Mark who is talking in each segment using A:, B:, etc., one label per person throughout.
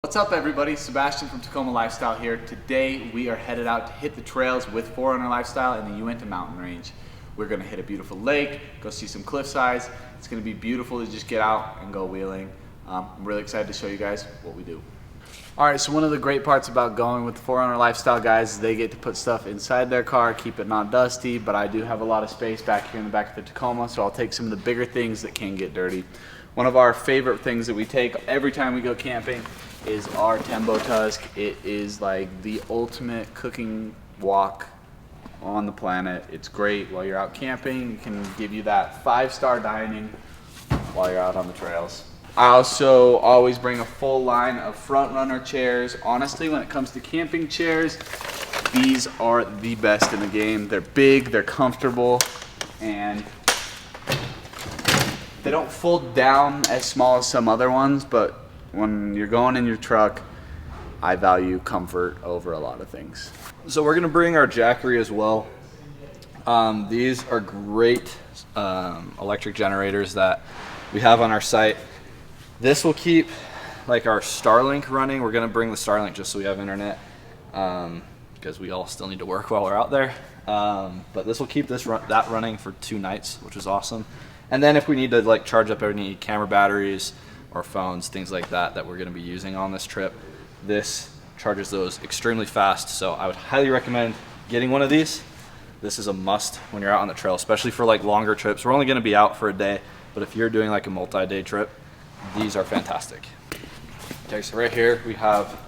A: What's up everybody, Sebastian from Tacoma Lifestyle here. Today we are headed out to hit the trails with Forerunner Lifestyle in the Uinta mountain range. We're going to hit a beautiful lake, go see some cliff sides. It's going to be beautiful to just get out and go wheeling. I'm really excited to show you guys what we do. Alright, so one of the great parts about going with the Forerunner Lifestyle guys is they get to put stuff inside their car, keep it not dusty, but I do have a lot of space back here in the back of the Tacoma, so I'll take some of the bigger things that can get dirty. One of our favorite things that we take every time we go camping is our Tembo Tusk. It is like the ultimate cooking wok on the planet. It's great while you're out camping. It can give you that 5-star dining while you're out on the trails. I also always bring a full line of front runner chairs. Honestly, when it comes to camping chairs, these are the best in the game. They're big, they're comfortable, and they don't fold down as small as some other ones, but when you're going in your truck, I value comfort over a lot of things.
B: So we're gonna bring our Jackery as well. These are great electric generators that we have on our site. This will keep like our Starlink running. We're gonna bring the Starlink just so we have internet because we all still need to work while we're out there. But this will keep that running for 2 nights, which is awesome. And then if we need to like charge up any camera batteries or phones, things like that we're going to be using on this trip, this charges those extremely fast. So I would highly recommend getting one of these. This is a must when you're out on the trail, especially for like longer trips. We're only going to be out for a day, but if you're doing like a multi-day trip, these are fantastic. Okay, so right here we have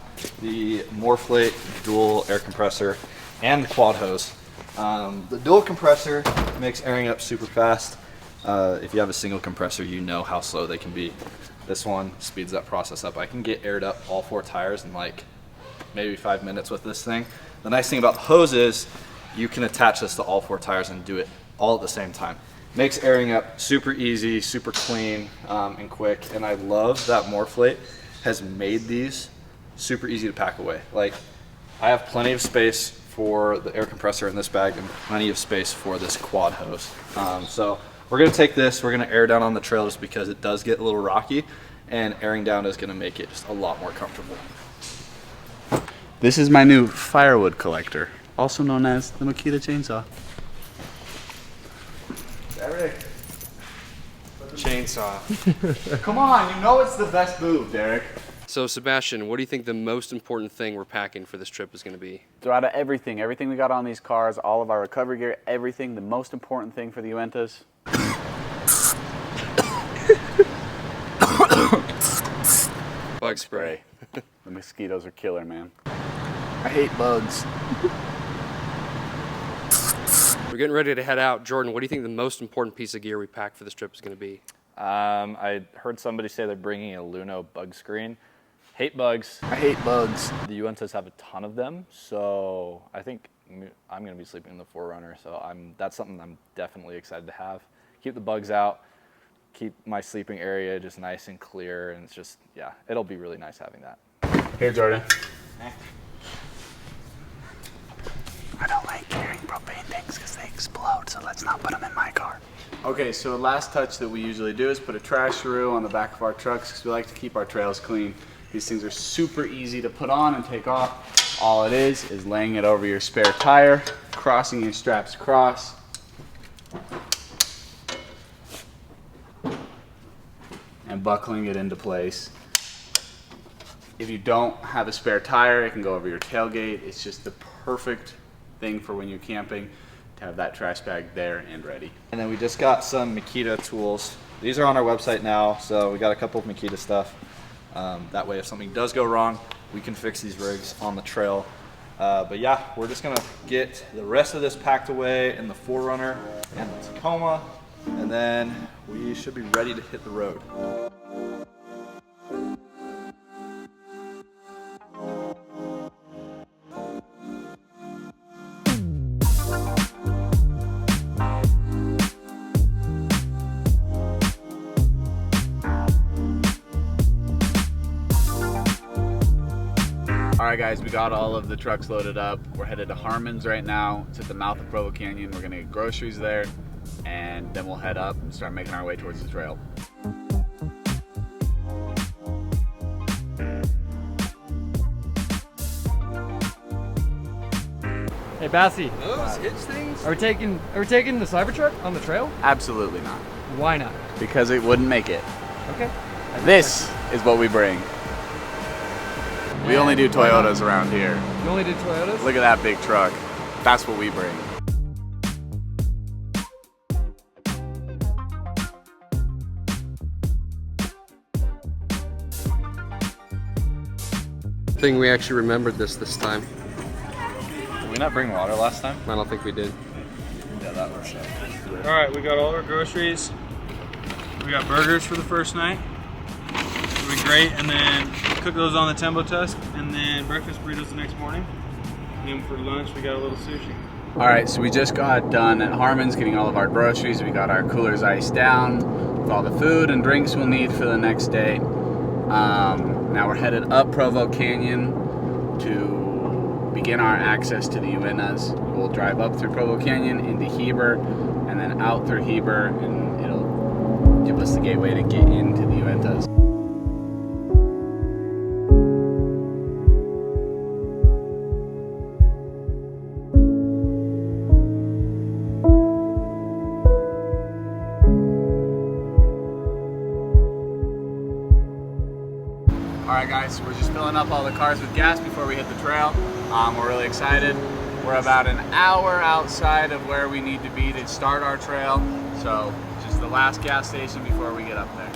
B: the MORRPhlate dual air compressor and the quad hose. The dual compressor makes airing up super fast. If you have a single compressor, you know how slow they can be. This one speeds that process up. I can get aired up all 4 tires in like maybe 5 minutes with this thing. The nice thing about the hose is you can attach this to all 4 tires and do it all at the same time. Makes airing up super easy, super clean, and quick. And I love that MORRPhlate has made these super easy to pack away. Like, I have plenty of space for the air compressor in this bag and plenty of space for this quad hose. So we're gonna take this, we're gonna air down on the trail just because it does get a little rocky, and airing down is gonna make it just a lot more comfortable.
A: This is my new firewood collector, also known as the Makita chainsaw. Derek.
C: Chainsaw.
A: Come on, you know it's the best move, Derek.
C: So Sebastian, what do you think the most important thing we're packing for this trip is going to be?
A: So out of everything we got on these cars, all of our recovery gear, everything, the most important thing for the Uintas.
C: Bug spray.
A: The mosquitoes are killer, man. I hate bugs.
C: We're getting ready to head out. Jordan, what do you think the most important piece of gear we pack for this trip is going to be?
B: I heard somebody say they're bringing a Luno bug screen. Hate bugs.
A: I hate bugs.
B: The Uintas have a ton of them, so I think I'm going to be sleeping in the Forerunner, so that's something I'm definitely excited to have. Keep the bugs out, keep my sleeping area just nice and clear, and it's just, yeah, it'll be really nice having that.
A: Here, Jordan. I don't like carrying propane tanks because they explode, so let's not put them in my car. Okay, so last touch that we usually do is put a trash roo on the back of our trucks because we like to keep our trails clean. These things are super easy to put on and take off. All it is laying it over your spare tire, crossing your straps across, and buckling it into place. If you don't have a spare tire, it can go over your tailgate. It's just the perfect thing for when you're camping. to have that trash bag there and ready.
B: And then we just got some Makita tools. These are on our website now, so we got a couple of Makita stuff. That way if something does go wrong, we can fix these rigs on the trail. But yeah, we're just gonna get the rest of this packed away in the 4Runner and the Tacoma, and then we should be ready to hit the road.
A: All right guys, we got all of the trucks loaded up. We're headed to Harmon's right now. It's at the mouth of Provo Canyon. We're gonna get groceries there, and then we'll head up and start making our way towards the trail.
D: Hey Bassy,
C: Those hitch things?
D: are we taking the Cybertruck on the trail?
A: Absolutely not,
D: Why not?
A: because it wouldn't make it.
D: Okay.
A: This is what we bring. We only do Toyotas around here.
D: You only did Toyotas?
A: Look at that big truck. That's what we bring.
C: Thing we actually remembered this time.
B: Did we not bring water last time?
C: I don't think we did.
B: Yeah, that works out.
E: All right, we got all our groceries. We got burgers for the first night. It'll be great, and then cook those on the Tembo Tusk, and then breakfast burritos the next morning. And then for lunch, we got a little sushi.
A: All right, so we just got done at Harmon's getting all of our groceries. We got our coolers iced down with all the food and drinks we'll need for the next day. Now we're headed up Provo Canyon to begin our access to the Uintas. We'll drive up through Provo Canyon into Heber and then out through Heber, and it'll give us the gateway to get into the Uintas. Alright guys, so we're just filling up all the cars with gas before we hit the trail. We're really excited. We're about an hour outside of where we need to be to start our trail. So just the last gas station before we get up there.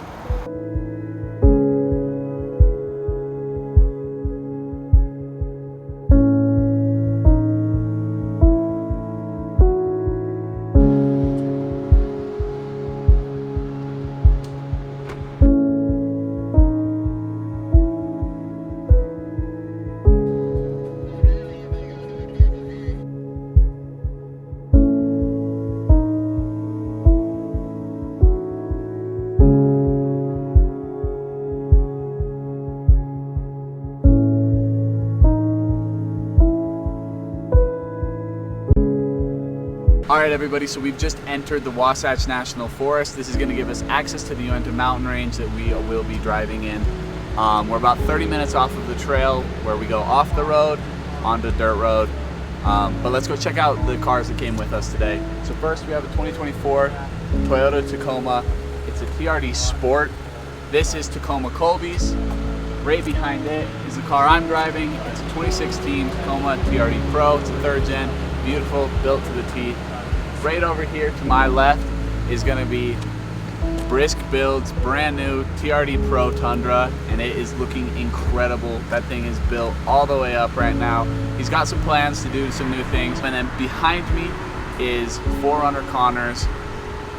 A: Alright everybody, so we've just entered the Wasatch National Forest. This is going to give us access to the Uinta mountain range that we will be driving in. We're about 30 minutes off of the trail where we go off the road onto dirt road. But let's go check out the cars that came with us today. So first we have a 2024 Toyota Tacoma. It's a TRD Sport. This is Tacoma Colby's. Right behind it is the car I'm driving. It's a 2016 Tacoma TRD Pro. It's a 3rd gen, beautiful, built to the T. Right over here to my left is going to be Brisk Build's brand new TRD Pro Tundra, and it is looking incredible. That thing is built all the way up right now. He's got some plans to do some new things. And then behind me is 4Runner Connor's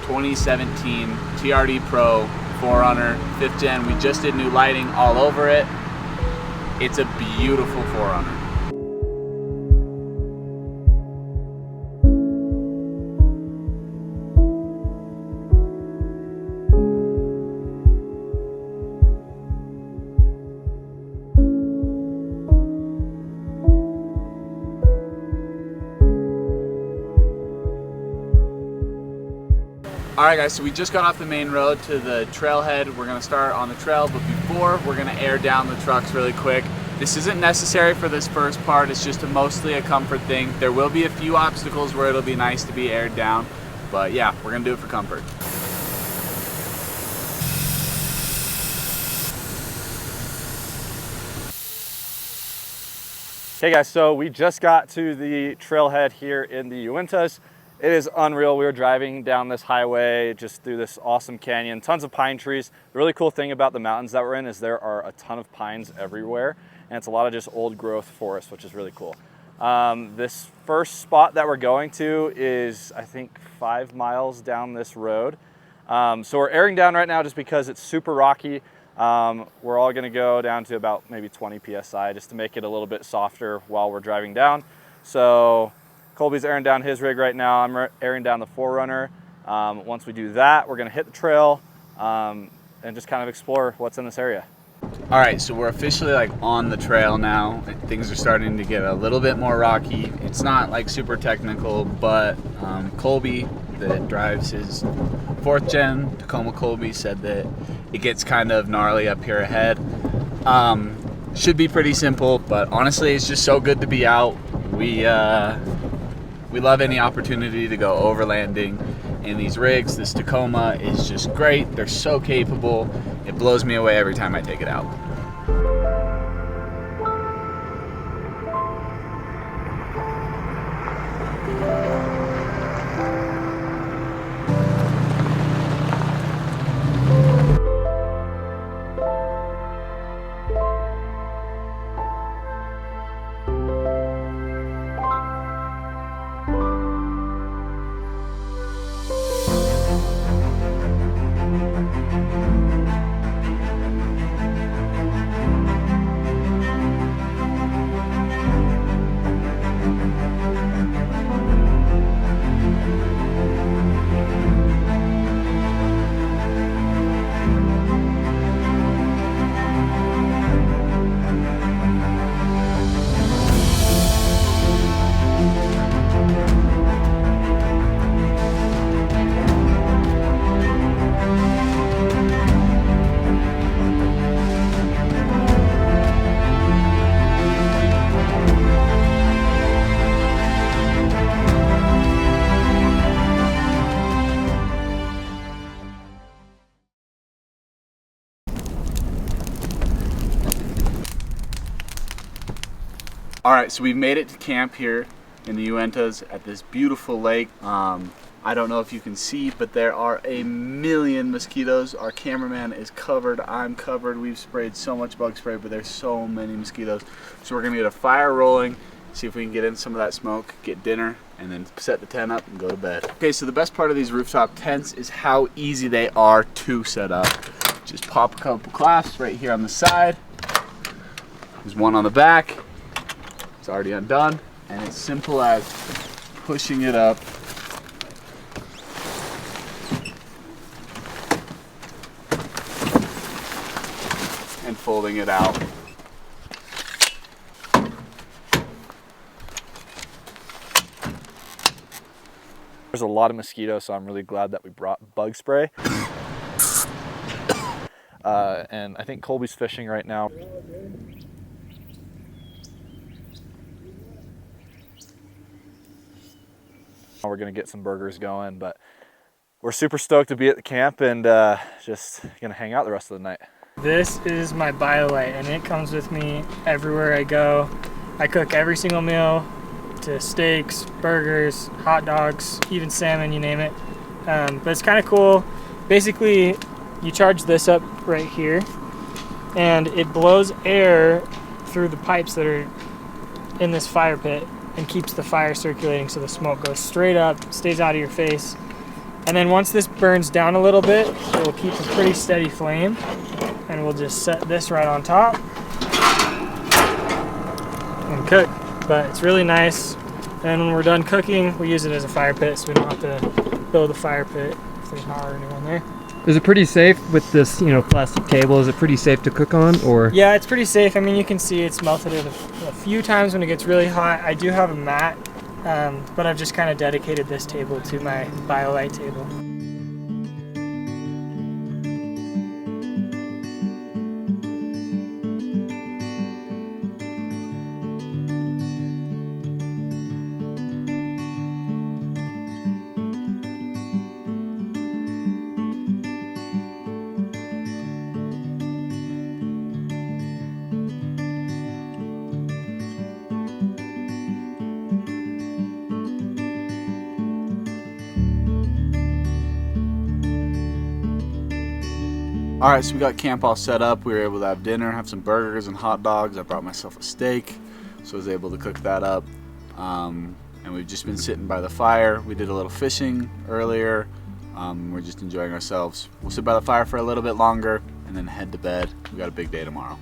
A: 2017 TRD Pro 4Runner 5th gen. We just did new lighting all over it. It's a beautiful 4Runner. Alright guys, so we just got off the main road to the trailhead. We're going to start on the trail, but before we're going to air down the trucks really quick. This isn't necessary for this first part, it's just mostly a comfort thing. There will be a few obstacles where it'll be nice to be aired down, but yeah, we're going to do it for comfort.
B: Okay guys, so we just got to the trailhead here in the Uintas, It is unreal. We were driving down this highway just through this awesome canyon, tons of pine trees. The really cool thing about the mountains that we're in is there are a ton of pines everywhere, and it's a lot of just old growth forest, which is really cool. This first spot that we're going to is, I think, 5 miles down this road. So we're airing down right now just because it's super rocky. We're all gonna go down to about maybe 20 PSI just to make it a little bit softer while we're driving down. So Colby's airing down his rig right now. I'm airing down the 4Runner. Once we do that, we're gonna hit the trail and just kind of explore what's in this area.
A: All right, so we're officially like on the trail now. Things are starting to get a little bit more rocky. It's not like super technical, but Colby, that drives his 4th gen Tacoma Colby, said that it gets kind of gnarly up here ahead. Should be pretty simple, but honestly, it's just so good to be out. We love any opportunity to go overlanding in these rigs. This Tacoma is just great. They're so capable. It blows me away every time I take it out. All right, so we've made it to camp here in the Uintas at this beautiful lake. I don't know if you can see, but there are a million mosquitoes. Our cameraman is covered, I'm covered. We've sprayed so much bug spray, but there's so many mosquitoes. So we're gonna get a fire rolling, see if we can get in some of that smoke, get dinner, and then set the tent up and go to bed. Okay, so the best part of these rooftop tents is how easy they are to set up. Just pop a couple clasps right here on the side. There's one on the back. It's already undone, and it's simple as pushing it up and folding it out.
B: There's a lot of mosquitoes, so I'm really glad that we brought bug spray. And I think Colby's fishing right now. We're gonna get some burgers going, but we're super stoked to be at the camp and just gonna hang out the rest of the night.
F: This is my Biolite, and it comes with me everywhere I go. I cook every single meal, to steaks, burgers, hot dogs, even salmon, you name it. But it's kind of cool. Basically, you charge this up right here, and it blows air through the pipes that are in this fire pit and keeps the fire circulating, so the smoke goes straight up, stays out of your face. And then once this burns down a little bit, it will keep a pretty steady flame. And we'll just set this right on top and cook. But it's really nice. And when we're done cooking, we use it as a fire pit, so we don't have to build a fire pit if there's not already one there.
D: Is it pretty safe with this, plastic table? Is it pretty safe to cook on, or?
F: Yeah, it's pretty safe. I mean, you can see it's melted it a few times when it gets really hot. I do have a mat, but I've just kind of dedicated this table to my Biolite table.
A: All right, so we got camp all set up. We were able to have dinner, have some burgers and hot dogs. I brought myself a steak, so I was able to cook that up. And we've just been sitting by the fire. We did a little fishing earlier. We're just enjoying ourselves. We'll sit by the fire for a little bit longer and then head to bed. We got a big day tomorrow.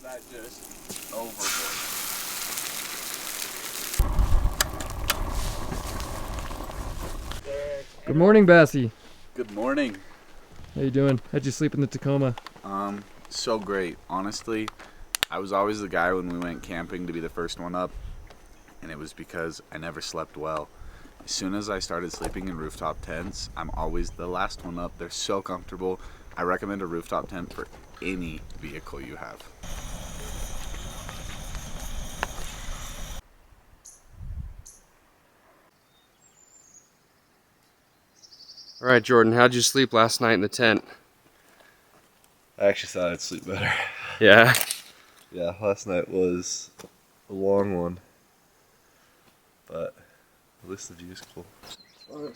A: That just overboard.
D: Good morning, Bassie.
A: Good morning.
D: How you doing? How'd you sleep in the Tacoma?
A: So great. Honestly, I was always the guy when we went camping to be the first one up, and it was because I never slept well. As soon as I started sleeping in rooftop tents, I'm always the last one up. They're so comfortable. I recommend a rooftop tent for any vehicle you have.
C: All right, Jordan, how'd you sleep last night in the tent?
B: I actually thought I'd sleep better.
C: Yeah.
B: Yeah, last night was a long one, but at least the view's cool.
F: Good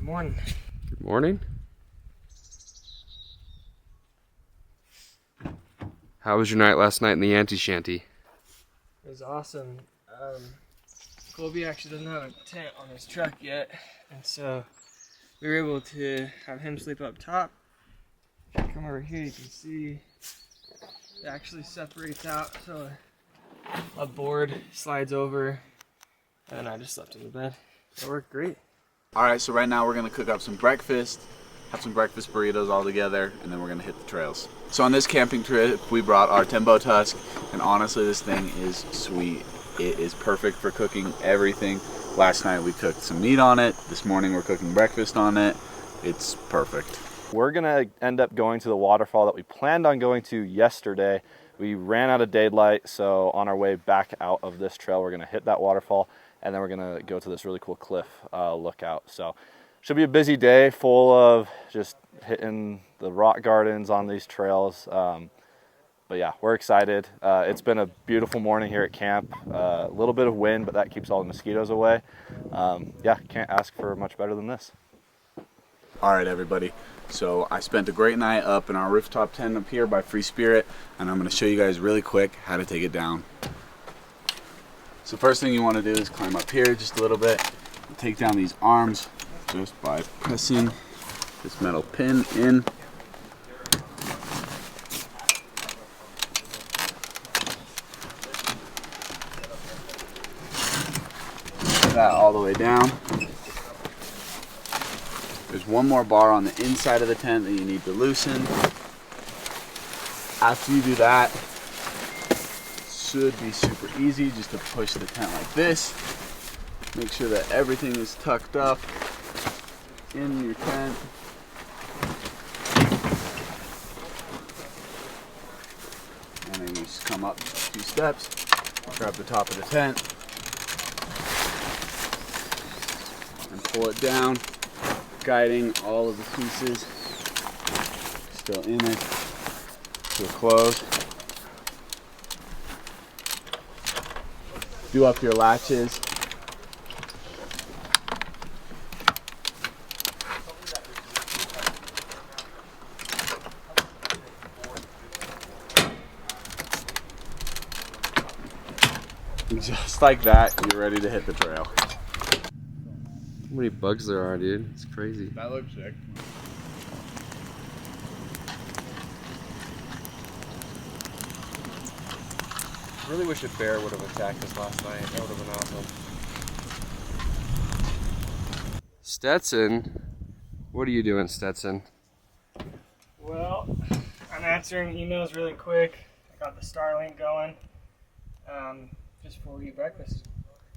F: morning.
C: Good morning. How was your night last night in the anti-shanty?
F: It was awesome. Colby actually doesn't have a tent on his truck yet, and so we were able to have him sleep up top. If you come over here, you can see it actually separates out, so a board slides over, and I just slept in the bed. It worked great.
A: All right, so right now we're gonna cook up some breakfast, have some breakfast burritos all together, and then we're gonna hit the trails. So on this camping trip, we brought our Tembo Tusk, and honestly, this thing is sweet. It is perfect for cooking everything. Last night we cooked some meat on it. This morning we're cooking breakfast on it. It's perfect.
B: We're gonna end up going to the waterfall that we planned on going to yesterday. We ran out of daylight, so on our way back out of this trail, we're gonna hit that waterfall, and then we're gonna go to this really cool cliff lookout. So should be a busy day full of just hitting the rock gardens on these trails. But yeah, we're excited. It's been a beautiful morning here at camp. A little bit of wind, but that keeps all the mosquitoes away. Yeah, can't ask for much better than this.
A: All right, everybody. So I spent a great night up in our rooftop tent up here by Free Spirit, and I'm gonna show you guys really quick how to take it down. So first thing you wanna do is climb up here just a little bit, and take down these arms just by pressing this metal pin in. That all the way down. There's one more bar on the inside of the tent that you need to loosen. After you do that, it should be super easy just to push the tent like this. Make sure that everything is tucked up in your tent. And then you just come up a few steps, grab the top of the tent, and pull it down, guiding all of the pieces still in it to a close. Do up your latches. Just like that, you're ready to hit the trail.
C: How many bugs there are, dude? It's crazy.
A: That looks sick.
C: Really wish a bear would have attacked us last night. That would have been awesome. Stetson, what are you doing, Stetson?
F: Well, I'm answering emails really quick. I got the Starlink going just before we eat breakfast.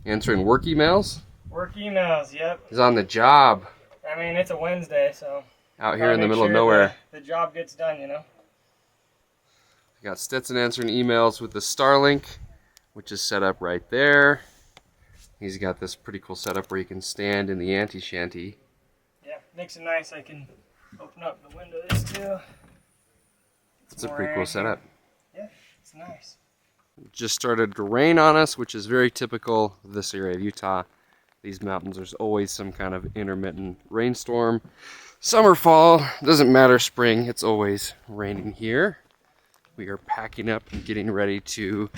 C: Answering work emails?
F: Work emails, yep.
C: He's on the job.
F: I mean, it's a Wednesday, so
C: Out here in the middle of nowhere.
F: The job gets done, you know.
C: We got Stetson answering emails with the Starlink, which is set up right there. He's got this pretty cool setup where you can stand in the anti-shanty.
F: Yeah, makes it nice. I can open up the windows too.
C: It's a pretty cool setup.
F: Yeah, it's nice.
C: Just started to rain on us, which is very typical of this area of Utah. These mountains, there's always some kind of intermittent rainstorm. Summer, fall, doesn't matter, spring, it's always raining here. We are packing up and getting ready to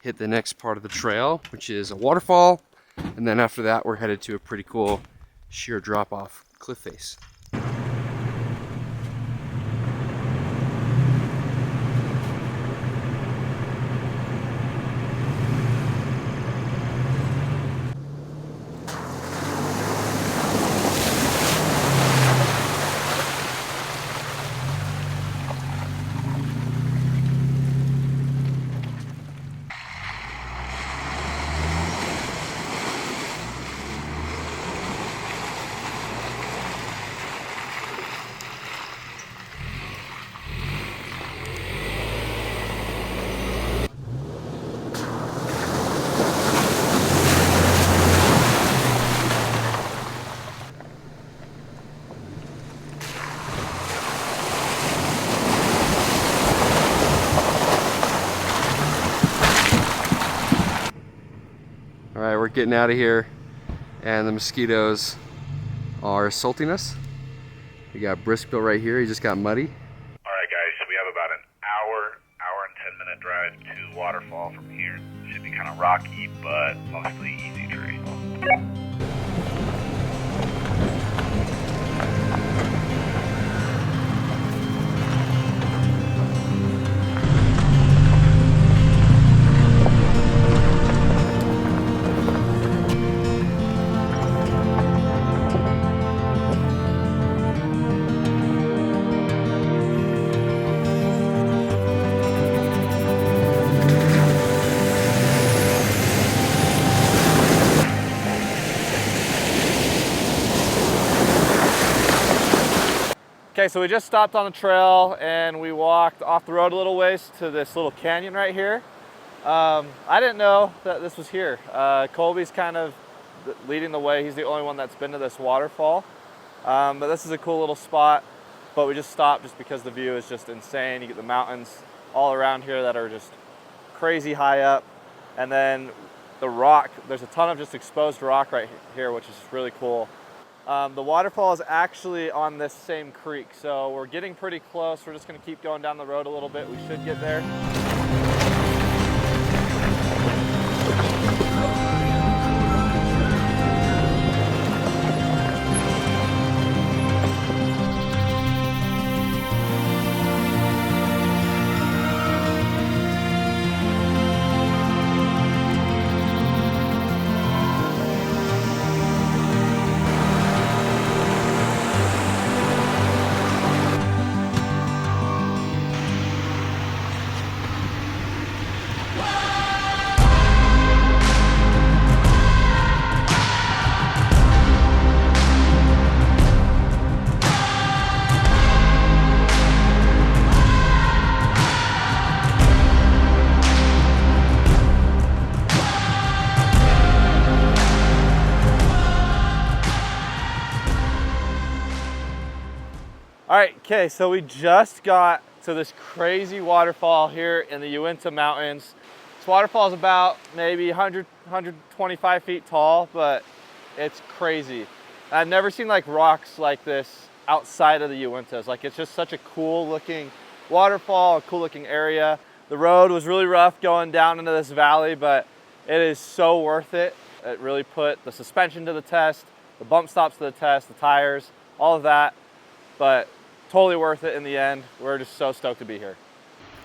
C: hit the next part of the trail, which is a waterfall. And then after that, we're headed to a pretty cool sheer drop-off cliff face. Alright, we're getting out of here, and the mosquitoes are assaulting us. We got Briskbill right here, he just got muddy.
G: Alright guys, so we have about an hour and 10 minute drive to Waterfall from here. Should be kind of rocky, but mostly easy terrain.
A: Okay, so we just stopped on the trail and we walked off the road a little ways to this little canyon right here. I didn't know that this was here. Colby's kind of leading the way. He's the only one that's been to this waterfall. But this is a cool little spot. But we just stopped just because the view is just insane. You get the mountains all around here that are just crazy high up. And then the rock, there's a ton of just exposed rock right here, which is really cool. The waterfall is actually on this same creek, so we're getting pretty close. We're just going to keep going down the road a little bit. We should get there. All right, okay, so we just got to this crazy waterfall here in the Uinta Mountains. This waterfall is about maybe 100, 125 feet tall, but it's crazy. I've never seen like rocks like this outside of the Uintas. Like, it's just such a cool looking waterfall, a cool looking area. The road was really rough going down into this valley, but it is so worth it. It really put the suspension to the test, the bump stops to the test, the tires, all of that, but totally worth it in the end. We're just so stoked to be here.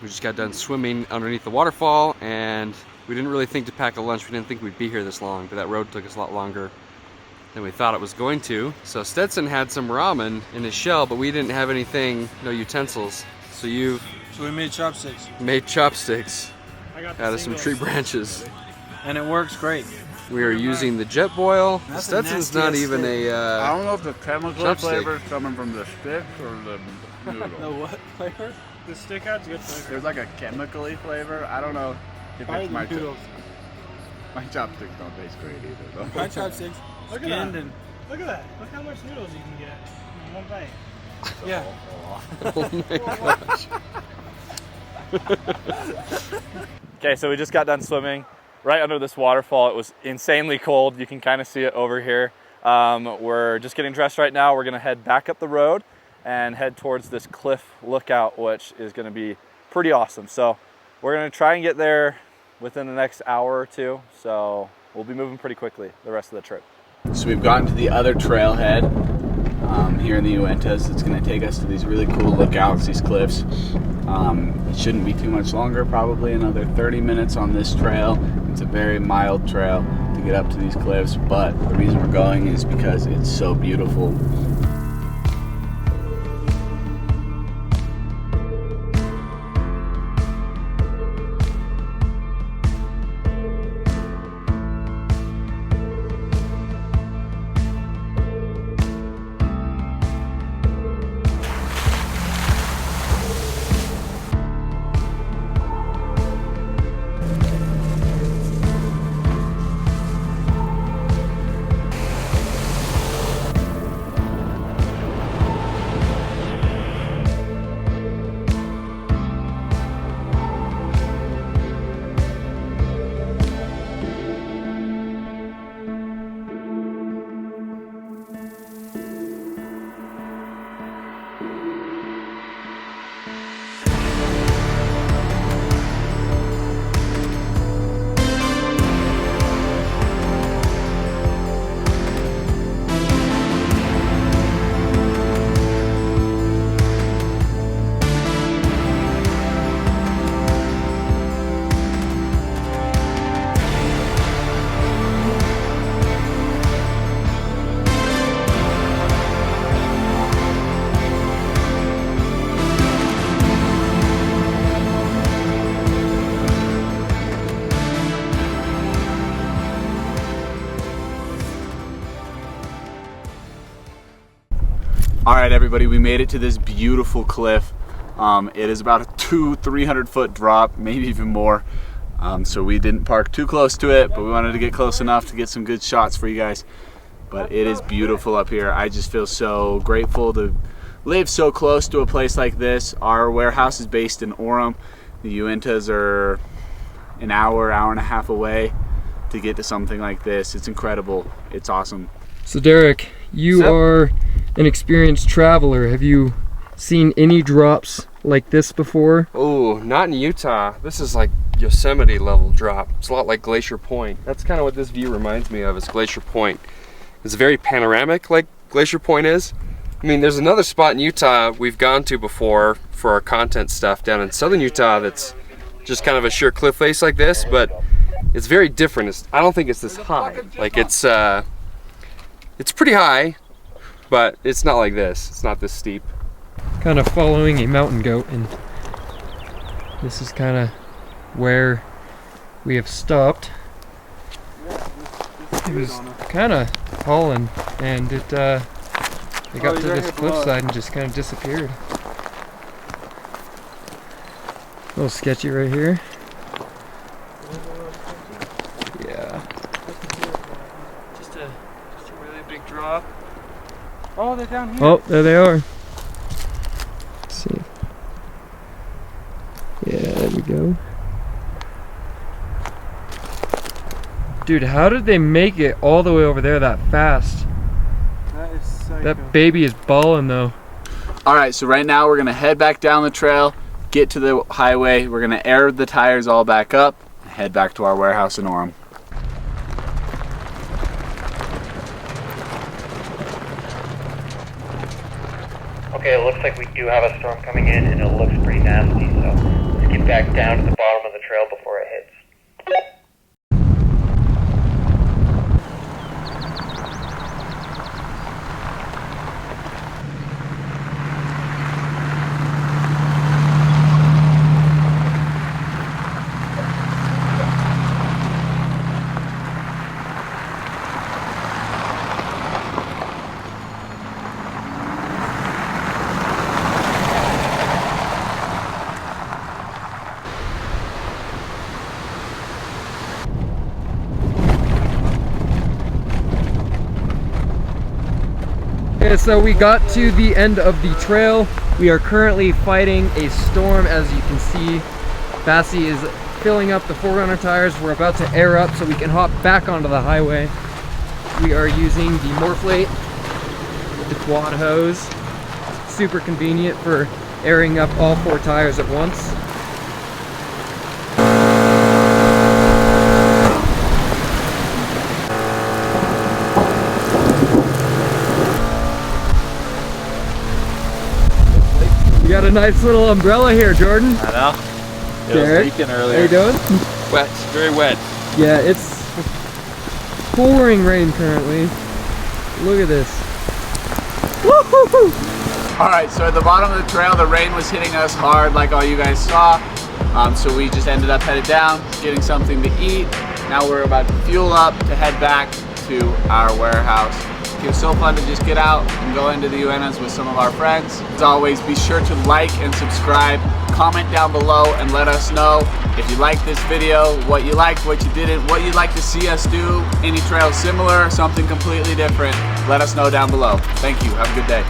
C: We just got done swimming underneath the waterfall, and we didn't really think to pack a lunch. We didn't think we'd be here this long, but that road took us a lot longer than we thought it was going to. So Stetson had some ramen in his shell, but we didn't have anything, no utensils. So
E: we made chopsticks.
C: made chopsticks
F: I got
C: out of some tree branches.
E: and it works great.
C: We are using the jet boil. The
A: That's the
C: Stetson's not
A: nastiest
C: even
A: stick.
C: a.
A: I don't know if the chemical
C: chopstick.
A: flavor is coming from the stick or the noodle.
E: The what flavor? The stick has good flavor.
A: There's like a chemically flavor. I don't know if it's my
E: noodles.
A: My chopsticks don't taste great either, though.
E: My chopsticks. Look at that.
F: And look at that. Look how much noodles you can get in one bite.
E: Yeah.
H: Okay, so we just got done swimming right under this waterfall. It was insanely cold. You can kind of see it over here. We're just getting dressed right now. We're gonna head back up the road and head towards this cliff lookout, which is gonna be pretty awesome. So we're gonna try and get there within the next hour or two. So we'll be moving pretty quickly the rest of the trip.
A: So we've gotten to the other trailhead here in the Uintas. It's going to take us to these really cool lookouts, these cliffs. It shouldn't be too much longer, probably another 30 minutes on this trail. It's a very mild trail to get up to these cliffs, but the reason we're going is because it's so beautiful. All right, everybody, we made it to this beautiful cliff. It is about a 200-300 foot drop, maybe even more. So we didn't park too close to it, but we wanted to get close enough to get some good shots for you guys. But it is beautiful up here. I just feel so grateful to live so close to a place like this. Our warehouse is based in Orem. The Uintas are an hour and a half away. To get to something like this, it's incredible. It's awesome.
D: So Derek, you are an experienced traveler. Have you seen any drops like this before?
C: Oh, not in Utah. This is like Yosemite level drop. It's a lot like Glacier Point. That's kind of what this view reminds me of, is Glacier Point. It's very panoramic like Glacier Point is. I mean, there's another spot in Utah we've gone to before for our content stuff down in southern Utah that's just kind of a sheer cliff face like this, but it's very different. I don't think it's this high. Like it's pretty high, but it's not like this. It's not this steep.
D: Kind of following a mountain goat, and this is kind of where we have stopped. It was kind of hauling, and it got to this cliffside and just kind of disappeared. A little sketchy right here. Yeah. Just a really big drop.
E: Oh, they're down here.
D: Oh, there they are. Let's see. Yeah, there we go. Dude, how did they make it all the way over there that fast?
E: That is psycho.
D: That baby is balling though.
A: All right, so right now we're gonna head back down the trail, get to the highway. We're gonna air the tires all back up, and head back to our warehouse in Orem.
I: Okay, it looks like we do have a storm coming in, and it looks pretty nasty, so let's get back down to the bottom of the trail before it hits.
D: Okay, so we got to the end of the trail. We are currently fighting a storm, as you can see. Bassie is filling up the 4Runner tires. We're about to air up so we can hop back onto the highway. We are using the Morrphlate with the quad hose. Super convenient for airing up all 4 tires at once. We got a nice little umbrella here, Jordan.
H: I know. It
D: Derek,
H: was leaking earlier.
D: how you doing?
C: Wet, very wet.
D: Yeah, it's pouring rain currently. Look at this. Woo-hoo-hoo!
A: All right, so at the bottom of the trail, the rain was hitting us hard like all you guys saw. So we just ended up headed down, getting something to eat. Now we're about to fuel up to head back to our warehouse. It was so fun to just get out and go into the Uintas with some of our friends. As always, be sure to like and subscribe. Comment down below and let us know if you liked this video, what you liked, what you didn't, what you'd like to see us do, any trails similar, something completely different. Let us know down below. Thank you. Have a good day.